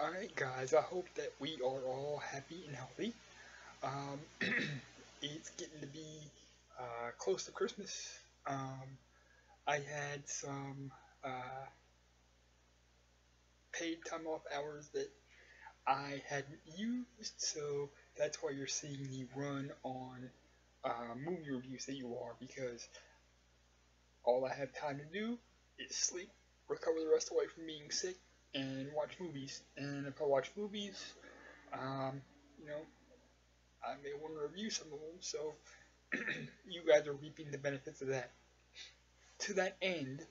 Alright guys, I hope that we are all happy and healthy. Um, it's getting to be close to Christmas. I had some uh, paid time off hours that I hadn't used, so that's why you're seeing me run on movie reviews that you are, because all I have time to do is sleep, recover the rest away from being sick, and watch movies. And if I watch movies, um, you know, I may want to review some of them, so you guys are reaping the benefits of that. To that end,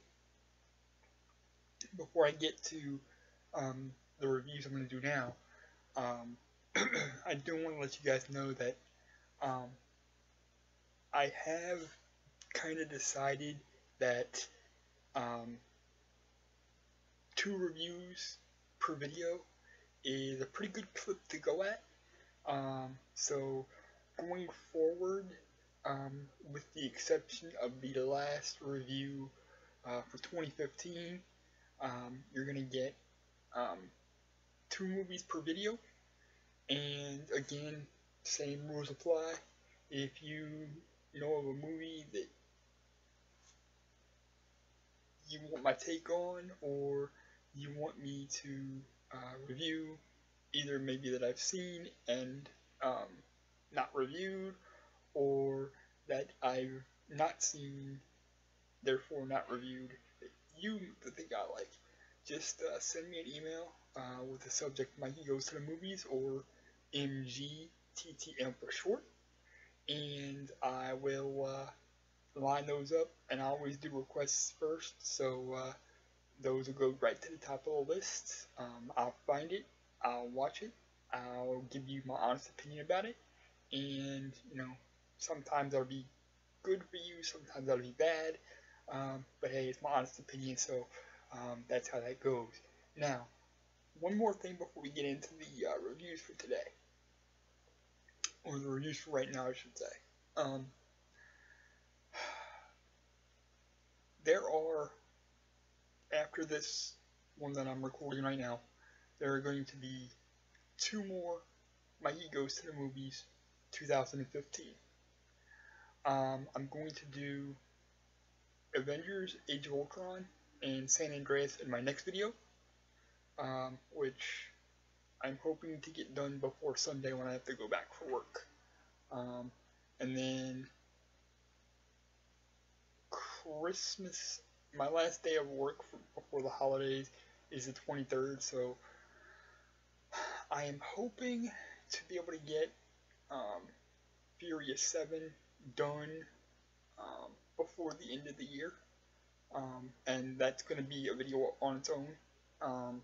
before I get to the reviews I'm going to do now, um, I do want to let you guys know that um, I have kind of decided that um, 2 reviews per video is a pretty good clip to go at. So going forward, with the exception of the last review for 2015, you're gonna get um, 2 movies per video, and again, same rules apply. If you know of a movie that you want my take on, or you want me to review, either maybe that I've seen and um, not reviewed, or that I've not seen, therefore not reviewed, that you think I like, just send me an email with the subject Mikey Goes to the Movies, or MGTTM for short, and I will line those up, and I always do requests first, so those will go right to the top of the list. I'll find it, I'll watch it, I'll give you my honest opinion about it, and sometimes I'll be good for you, sometimes that'll be bad. But hey, it's my honest opinion, so that's how that goes. Now, one more thing before we get into the reviews for today, or the reviews for right now, I should say. Um, there are, after this one that I'm recording right now, there are going to be 2 more Mikey Goes to the Movies 2015. I'm going to do Avengers Age of Ultron and San Andreas in my next video, which I'm hoping to get done before Sunday when I have to go back for work. And then Christmas, my last day of work before the holidays is the 23rd, so I am hoping to be able to get Furious 7 done before the end of the year. And that's going to be a video on its own,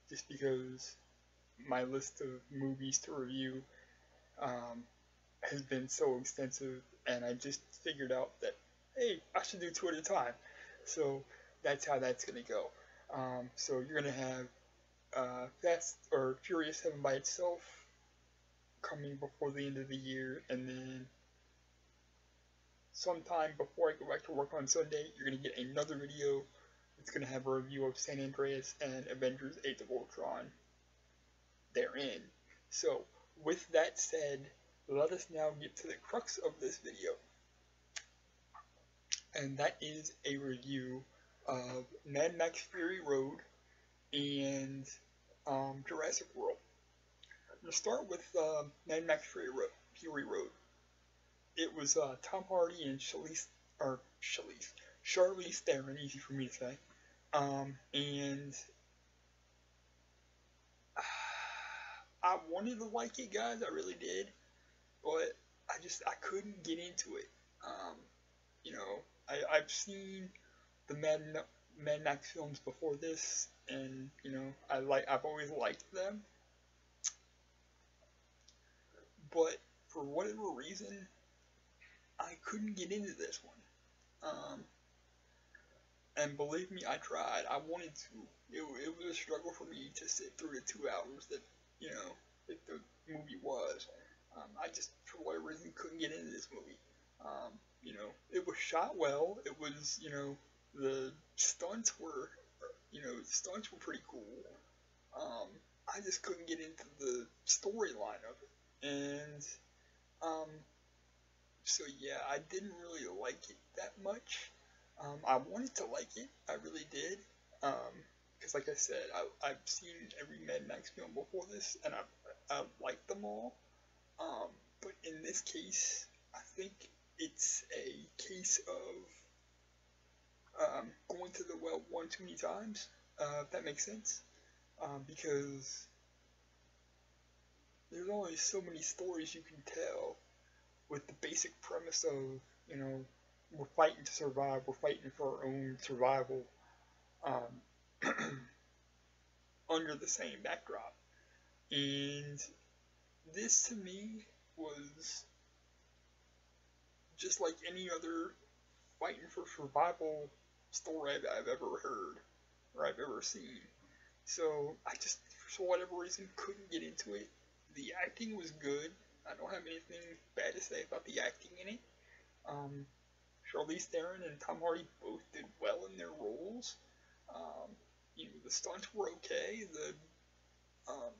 just because my list of movies to review has been so extensive, and I just figured out that, hey, I should do 2 at a time. So that's how that's going to go. So you're going to have Fast or Furious 7 by itself coming before the end of the year, and then sometime before I go back to work on Sunday, you're going to get another video that's going to have a review of San Andreas and Avengers Age of Ultron therein. So, with that said, let us now get to the crux of this video. And that is a review of Mad Max Fury Road and Jurassic World. I'm going to start with Mad Max Fury Road. It was Tom Hardy and Charlize Theron, easy for me to say. And I wanted to like it, guys, I really did, but I couldn't get into it. I've seen the Mad Max films before this, and I've always liked them, but for whatever reason, I couldn't get into this one. And believe me, I tried. I wanted to. It was a struggle for me to sit through the 2 hours that the movie was. I just, for whatever reason, couldn't get into this movie. It was shot well. It was, the stunts were pretty cool. Um, I just couldn't get into the storyline of it, and um, so yeah, I didn't really like it that much. I wanted to like it, I really did, because like I said, I've seen every Mad Max film before this, and I liked them all. Um, but in this case, I think it's a case of going to the well one too many times. If that makes sense, because there's only so many stories you can tell with the basic premise of, you know, we're fighting to survive, we're fighting for our own survival, um, under the same backdrop. And this to me was just like any other fighting for survival story I've ever heard or I've ever seen. So I just, for whatever reason, couldn't get into it. The acting was good. I don't have anything bad to say about the acting in it. Um, Charlize Theron and Tom Hardy both did well in their roles. Um, you know, the stunts were okay. Um,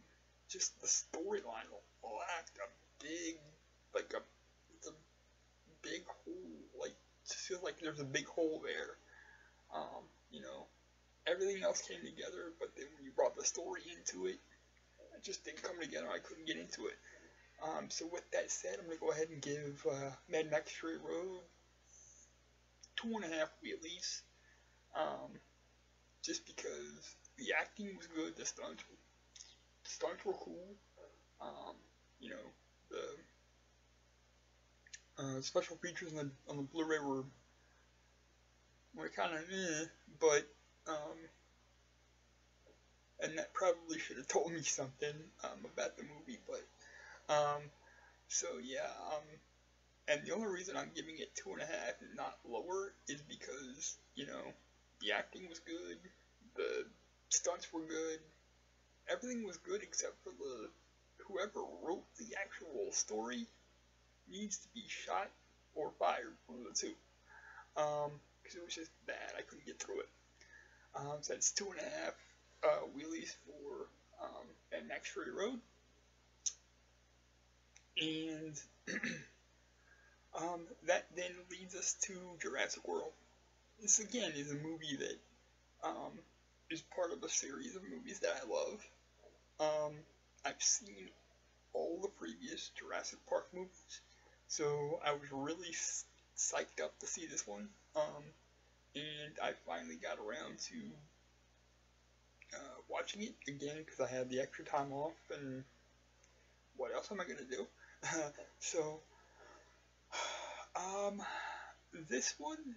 just the storyline lacked a big, like it's a big hole. Like, just feels like there's a big hole there. You know, everything else came together, but then when you brought the story into it, it just didn't come together. I couldn't get into it. So with that said, I'm gonna go ahead and give Mad Max Fury Road 2.5 wheelies. Um, just because the acting was good, the stunts were cool. Um, you know, the special features on the Blu-ray were kind of but um, and that probably should have told me something about the movie, but so yeah, and the only reason I'm giving it 2.5 and not lower is because, you know, the acting was good, the stunts were good, everything was good except for the whoever wrote the actual story needs to be shot or fired, one of the two. Because it was just bad. I couldn't get through it. So that's 2.5 wheelies for Mad Max Fury Road. And that then leads us to Jurassic World. This again is a movie that um, is part of a series of movies that I love. I've seen all the previous Jurassic Park movies, so I was really psyched up to see this one. And I finally got around to watching it again because I had the extra time off, and what else am I gonna do? So, um, this one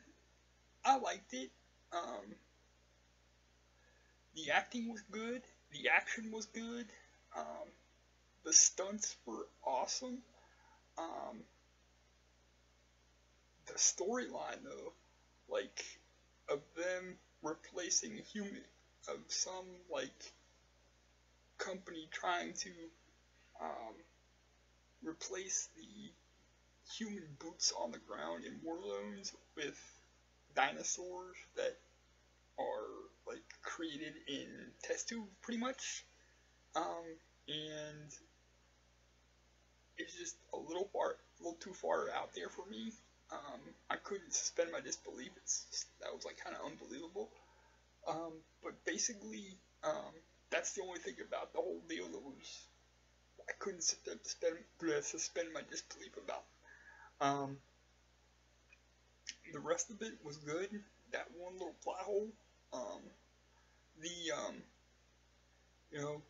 I liked it. Um, the acting was good, the action was good, um, the stunts were awesome. Um, the storyline though, like of them replacing human, of some like company trying to um, replace the human boots on the ground in war zones with dinosaurs that are like created in test tubes, pretty much. And it's just a little too far out there for me. I couldn't suspend my disbelief. That was like kind of unbelievable. But basically, that's the only thing about the whole deal that was I couldn't suspend my disbelief about. Um, the rest of it was good. That one little plot hole. Um, the you know,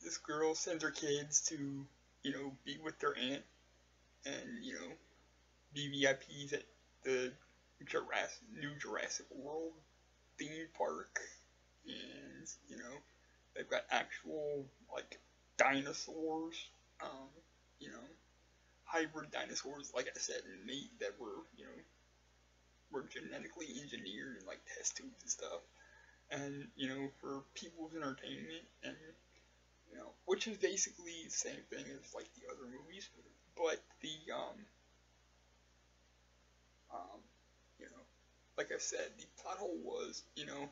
this girl sends her kids to, you know, be with their aunt and, you know, be VIPs at the new Jurassic World theme park, and, you know, they've got actual like dinosaurs, um, you know, hybrid dinosaurs, like I said, and meat that were, you know, were genetically engineered in like test tubes and stuff, and, you know, for people's entertainment, and, you know, which is basically the same thing as like the other movies, but the um, you know, like I said, the plot hole was, you know,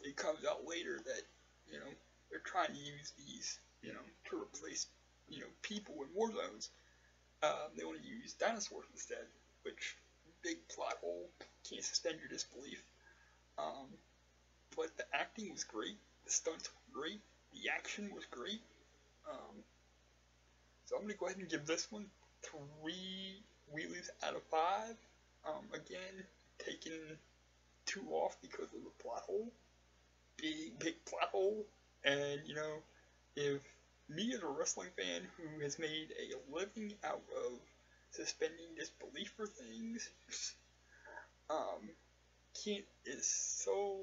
it comes out later that You know, they're trying to use these, to replace, people in war zones. They want to use dinosaurs instead, which big plot hole, can't suspend your disbelief. Um, but the acting was great, the stunts were great, the action was great. Um, so I'm gonna go ahead and give this one 3 wheelies out of 5. Again, taking 2 off because of the plot hole, big plot hole, and if me as a wrestling fan who has made a living out of suspending disbelief for things, um, can't is so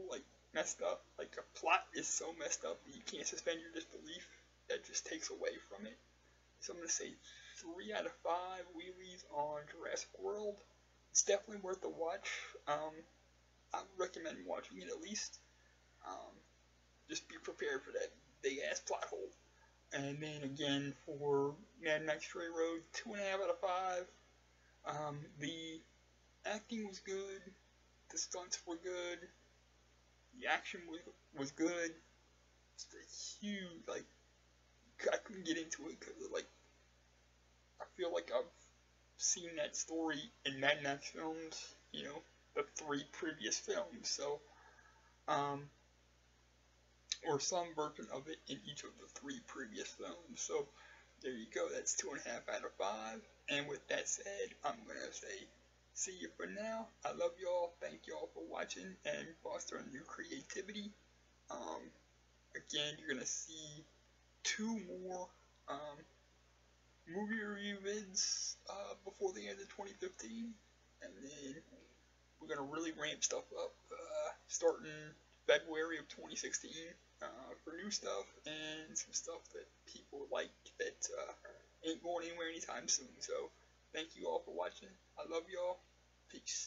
messed up. Like a plot is so messed up that you can't suspend your disbelief. That just takes away from it. So I'm gonna say 3 out of 5 wheelies on Jurassic World. It's definitely worth a watch. I would recommend watching it at least. Um, just be prepared for that big ass plot hole. And then again for Mad Max Fury Road, 2.5 out of 5. The acting was good, the stunts were good, the action was good. It's a huge I couldn't get into it because I feel like I've seen that story in Mad Max films, the 3 previous films. So or some version of it in each of the 3 previous films. So there you go, that's 2.5 out of 5. And with that said, I'm gonna say see you for now. I love y'all. Thank y'all for watching and fostering new creativity. Again, you're gonna see 2 more movie review vids before the end of 2015, and then we're gonna really ramp stuff up starting February of 2016 for new stuff and some stuff that people like that ain't going anywhere anytime soon. So thank you all for watching. I love y'all. Peace.